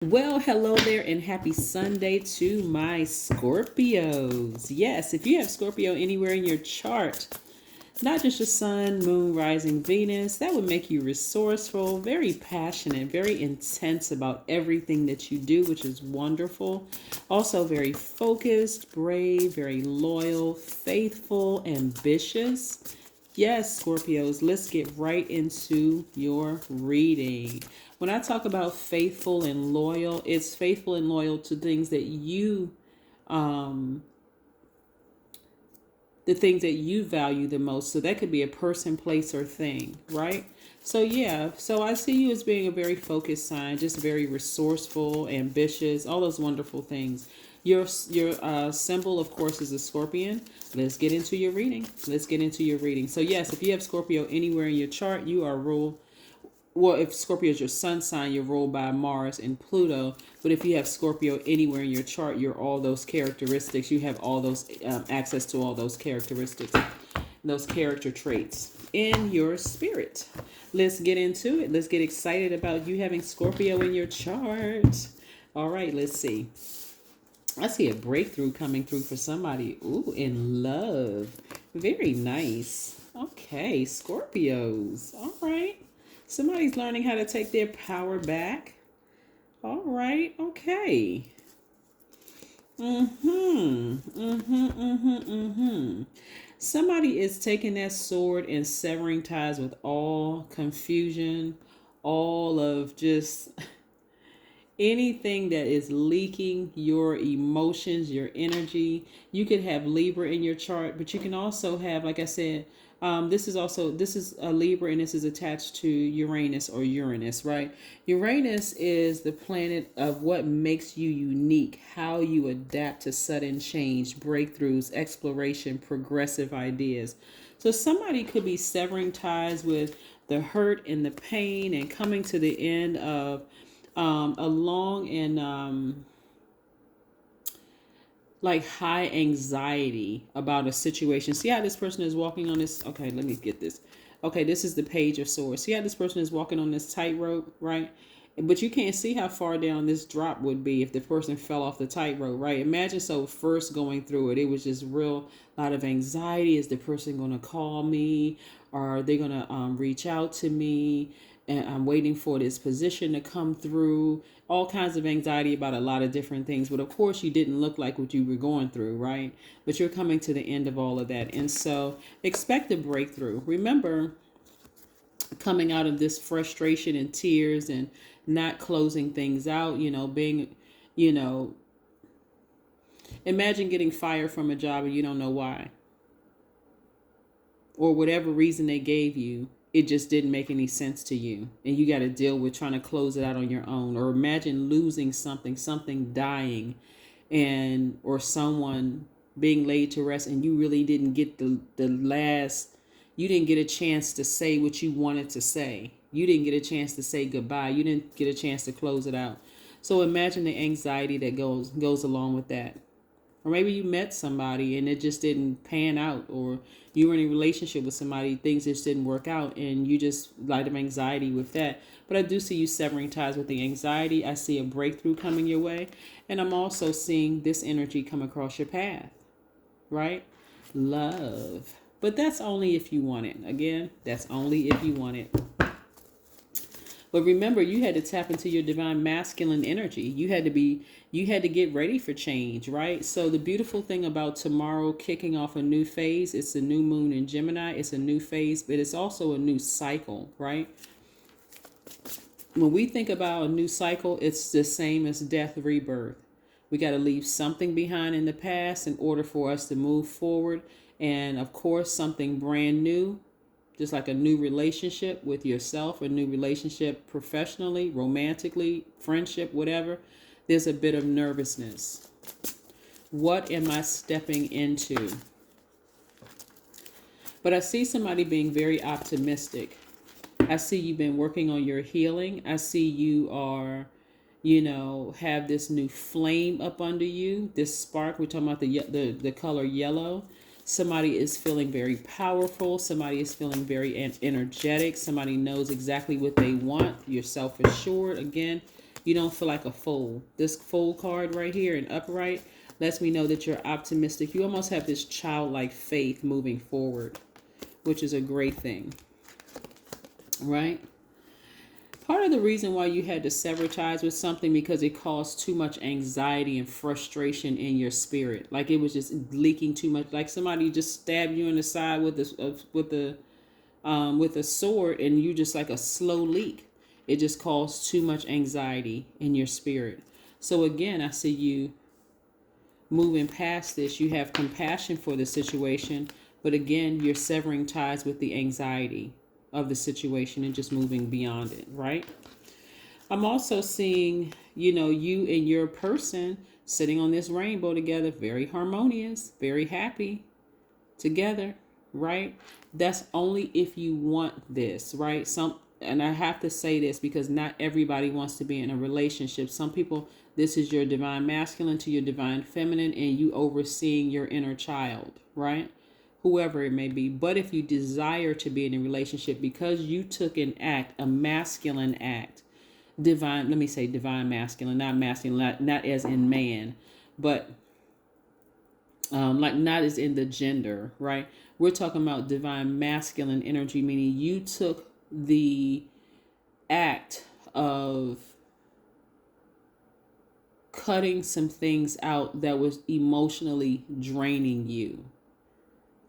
Well, hello there, and happy Sunday to my Scorpios. Yes, if you have Scorpio anywhere in your chart, not just your sun, moon, rising, Venus, that would make you resourceful, very passionate, very intense about everything that you do, which is wonderful. Also, very focused, brave, very loyal, faithful, ambitious. Yes, Scorpios, let's get right into your reading. When I talk about faithful and loyal, it's faithful and loyal to things that um, the things that you value the most. So that could be a person, place, or thing, right? So yeah, so I see you as being a very focused sign, just very resourceful, ambitious, all those wonderful things. Your symbol, of course, is a scorpion. Let's get into your reading. Let's get into your reading. So yes, if you have Scorpio anywhere in your chart, you are ruled. Well, if Scorpio is your sun sign, you're ruled by Mars and Pluto. But if you have Scorpio anywhere in your chart, you're all those characteristics. You have all those access to all those characteristics, those character traits in your spirit. Let's get into it. Let's get excited about you having Scorpio in your chart. All right, let's see. I see a breakthrough coming through for somebody. Ooh, in love. Very nice. Okay, Scorpios. All right. Somebody's learning how to take their power back. All right. Okay. Somebody is taking that sword and severing ties with all confusion, all of just anything that is leaking your emotions, your energy. You could have Libra in your chart, but you can also have, like I said, this is a Libra, and this is attached to Uranus or Uranus, right? Uranus is the planet of what makes you unique, how you adapt to sudden change, breakthroughs, exploration, progressive ideas. So somebody could be severing ties with the hurt and the pain and coming to the end of a long and like high anxiety about a situation. See how this person is walking on this? Okay, let me get this. Okay, this is the Page of Swords. See how this person is walking on this tightrope, right? But you can't see how far down this drop would be if the person fell off the tightrope, right? Imagine so first going through it, it was just real lot of anxiety. Is the person going to call me? Or are they going to reach out to me? And I'm waiting for this position to come through. All kinds of anxiety about a lot of different things. But of course, you didn't look like what you were going through, right? But you're coming to the end of all of that. And so expect a breakthrough. Remember, coming out of this frustration and tears and not closing things out, being, you know, imagine getting fired from a job and you don't know why. Or whatever reason they gave you, it just didn't make any sense to you. And you got to deal with trying to close it out on your own. Or imagine losing something dying, and or someone being laid to rest, and you really didn't get the last, you didn't get a chance to say what you wanted to say. You didn't get a chance to say goodbye. You didn't get a chance to close it out. So imagine the anxiety that goes along with that. Or maybe you met somebody and it just didn't pan out, or you were in a relationship with somebody, things just didn't work out, and you just light of anxiety with that. But I do see you severing ties with the anxiety. I see a breakthrough coming your way, and I'm also seeing this energy come across your path, right? Love. But that's only if you want it. Again, that's only if you want it. But remember, you had to tap into your divine masculine energy. You had to get ready for change, right? So the beautiful thing about tomorrow kicking off a new phase, it's a new moon in Gemini, it's a new phase, but it's also a new cycle, right? When we think about a new cycle, it's the same as death, rebirth. We got to leave something behind in the past in order for us to move forward. And of course, something brand new, just like a new relationship with yourself, a new relationship professionally, romantically, friendship, whatever, there's a bit of nervousness. What am I stepping into? But I see somebody being very optimistic. I see you've been working on your healing. I see you are, have this new flame up under you, this spark. We're talking about the color yellow. Somebody is feeling very powerful. Somebody is feeling very energetic. Somebody knows exactly what they want. You're self-assured. Again, You don't feel like a fool. This fool card right here in upright lets me know that you're optimistic. You almost have this childlike faith moving forward, which is a great thing, right? Part of the reason why you had to sever ties with something because it caused too much anxiety and frustration in your spirit. Like it was just leaking too much. Like somebody just stabbed you in the side with a sword, and you just like a slow leak. It just caused too much anxiety in your spirit. So again, I see you moving past this. You have compassion for the situation, but again, you're severing ties with the anxiety of the situation and just moving beyond it, right? I'm also seeing, you and your person sitting on this rainbow together, very harmonious, very happy together, right? That's only if you want this, right? And I have to say this because not everybody wants to be in a relationship. Some people, this is your divine masculine to your divine feminine, and you overseeing your inner child, right? Whoever it may be. But if you desire to be in a relationship because you took an act, a masculine act, divine, let me say divine masculine, not masculine, not as in man, but like not as in the gender, right? We're talking about divine masculine energy, meaning you took the act of cutting some things out that was emotionally draining you,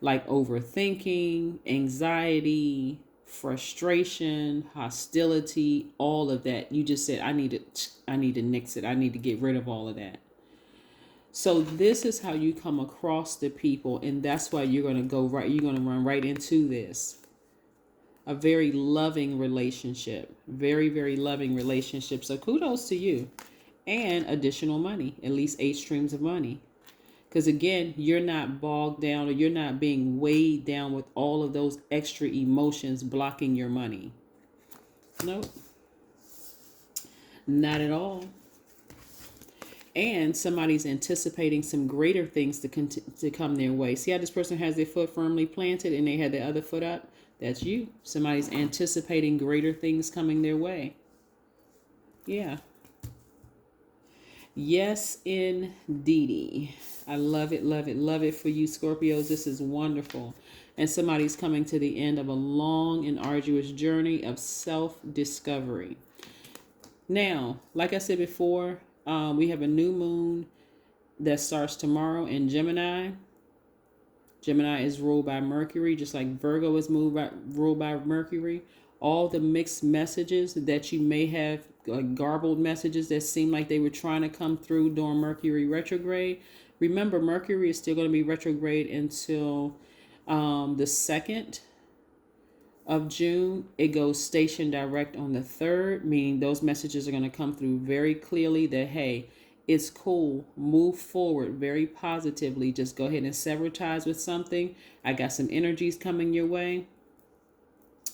like overthinking, anxiety, frustration, hostility, all of that. You just said, I need to nix it. I need to get rid of all of that. So this is how you come across the people, and that's why you're going to run right into this. A very loving relationship, very, very loving relationship. So kudos to you. And additional money, at least 8 streams of money. Because again, you're not bogged down, or you're not being weighed down with all of those extra emotions blocking your money. Nope. Not at all. And somebody's anticipating some greater things to come their way. See how this person has their foot firmly planted and they had their other foot up? That's you. Somebody's anticipating greater things coming their way. Yeah. Yes, indeedy. I love it, love it, love it for you, Scorpios. This is wonderful. And somebody's coming to the end of a long and arduous journey of self-discovery. Now, like I said before, we have a new moon that starts tomorrow in Gemini. Gemini is ruled by Mercury, just like Virgo is ruled by Mercury. All the mixed messages that you may have, garbled messages that seem like they were trying to come through during Mercury retrograde. Remember, Mercury is still going to be retrograde until the 2nd of June. It goes station direct on the 3rd, meaning those messages are going to come through very clearly that, hey, it's cool. Move forward very positively. Just go ahead and sever ties with something. I got some energies coming your way.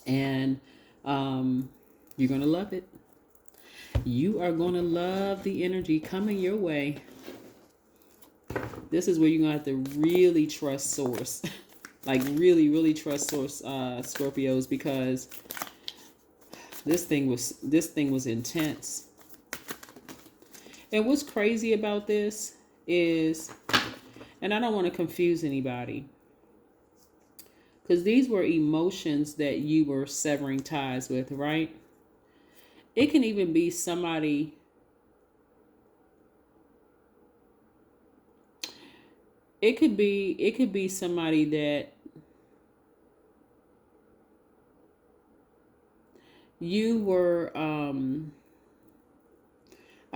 And you're going to love it. You are going to love the energy coming your way. This is where you're going to have to really trust source. Like really, really trust source, Scorpios, because this thing was intense. And what's crazy about this is, and I don't want to confuse anybody, because these were emotions that you were severing ties with, right? It can even be somebody. It could be somebody that you were, I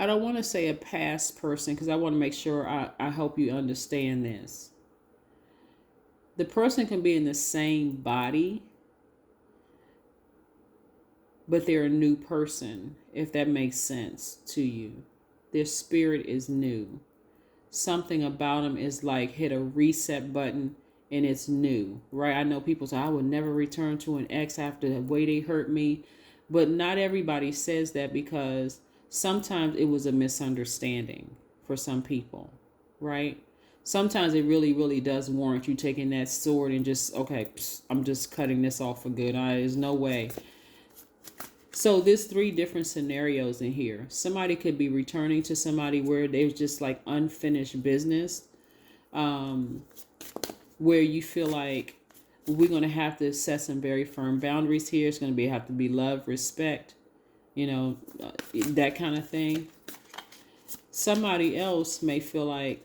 don't want to say a past person, because I want to make sure I help you understand this. The person can be in the same body, but they're a new person, if that makes sense to you. Their spirit is new. Something about them is like hit a reset button and it's new, right? I know people say, I would never return to an ex after the way they hurt me. But not everybody says that, because sometimes it was a misunderstanding for some people, right? Sometimes it really, really does warrant you taking that sword and just, okay, I'm just cutting this off for good. There's no way. So there's three different scenarios in here. Somebody could be returning to somebody where there's just like unfinished business, where you feel like we're going to have to set some very firm boundaries here. It's going to have to be love, respect, that kind of thing. Somebody else may feel like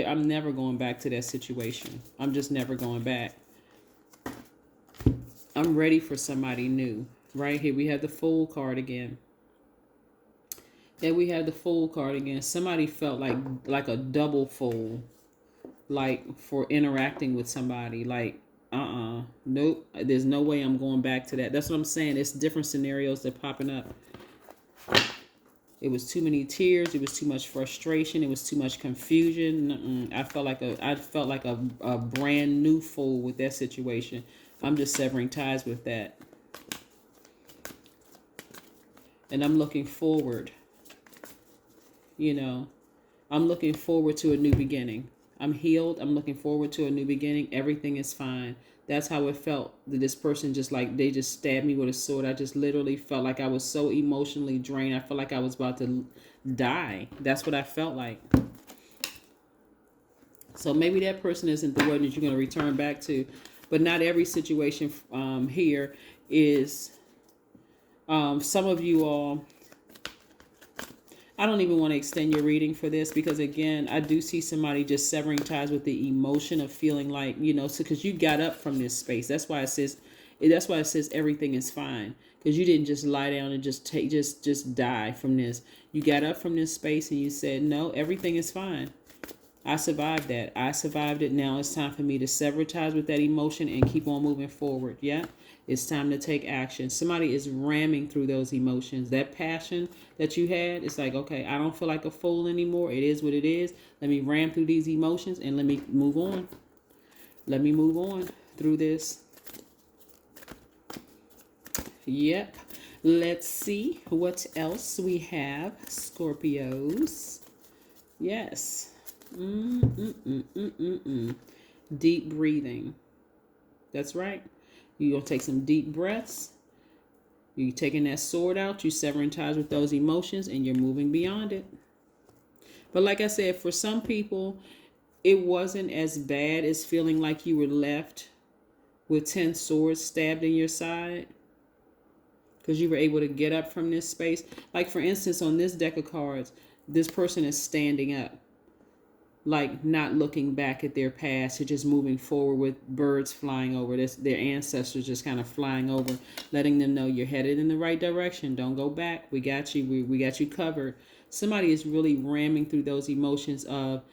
I'm never going back to that situation. I'm just never going back. I'm ready for somebody new. Right here we have the Fool card again. And we have the Fool card again. Somebody felt like a double fool, like for interacting with somebody. Like, nope, there's no way I'm going back to that. That's what I'm saying. It's different scenarios that are popping up. It was too many tears. It was too much frustration. It was too much confusion. I felt like a brand new fool with that situation. I'm just severing ties with that. And I'm looking forward. I'm looking forward to a new beginning. I'm healed. I'm looking forward to a new beginning. Everything is fine. That's how it felt. That this person they just stabbed me with a sword. I just literally felt like I was so emotionally drained. I felt like I was about to die. That's what I felt like. So maybe that person isn't the one that you're going to return back to. But not every situation here is... some of you all... I don't even want to extend your reading for this because, again, I do see somebody just severing ties with the emotion of feeling like, because you got up from this space. That's why it says everything is fine, because you didn't just lie down and just die from this. You got up from this space and you said, no, everything is fine. I survived that. I survived it. Now it's time for me to sever ties with that emotion and keep on moving forward. Yeah. It's time to take action. Somebody is ramming through those emotions. That passion that you had, it's like, okay, I don't feel like a fool anymore. It is what it is. Let me ram through these emotions and let me move on. Let me move on through this. Yep. Let's see what else we have. Scorpios. Yes. Deep breathing. That's right. You're going to take some deep breaths. You're taking that sword out. You're severing ties with those emotions and you're moving beyond it. But like I said, for some people, it wasn't as bad as feeling like you were left with 10 swords stabbed in your side, because you were able to get up from this space. Like, for instance, on this deck of cards, this person is standing up. Like, not looking back at their past, they're just moving forward with birds flying over. Their ancestors just kind of flying over, letting them know you're headed in the right direction. Don't go back. We got you. We got you covered. Somebody is really ramming through those emotions of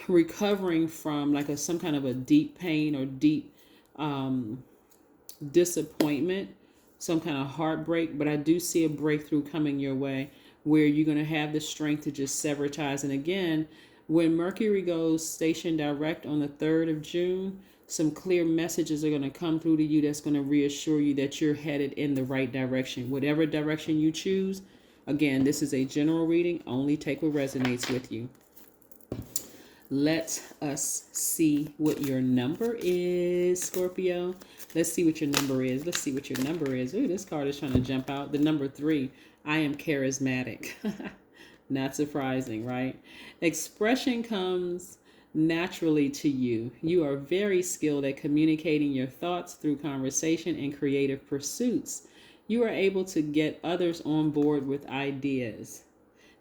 recovering from like some kind of a deep pain or deep disappointment, some kind of heartbreak. But I do see a breakthrough coming your way where you're going to have the strength to just sever ties. And again, when Mercury goes station direct on the 3rd of June, some clear messages are going to come through to you that's going to reassure you that you're headed in the right direction. Whatever direction you choose, again, this is a general reading. Only take what resonates with you. Let us see what your number is, Scorpio. Let's see what your number is. Let's see what your number is. Ooh, this card is trying to jump out. The number 3. I am charismatic. Not surprising, right? Expression comes naturally to you. You are very skilled at communicating your thoughts through conversation and creative pursuits. You are able to get others on board with ideas.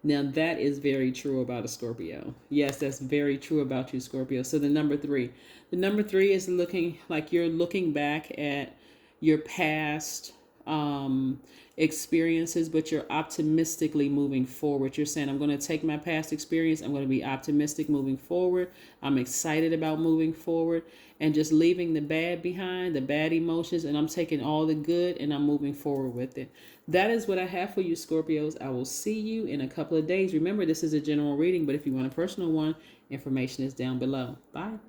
Now, that is very true about a Scorpio. Yes, that's very true about you, Scorpio. So the number 3. The number 3 is looking like you're looking back at your past experiences, but you're optimistically moving forward. You're saying, I'm going to take my past experience. I'm going to be optimistic moving forward. I'm excited about moving forward and just leaving the bad behind, the bad emotions, and I'm taking all the good and I'm moving forward with it. That is what I have for you, Scorpios. I will see you in a couple of days. Remember, this is a general reading, but if you want a personal one, information is down below. Bye.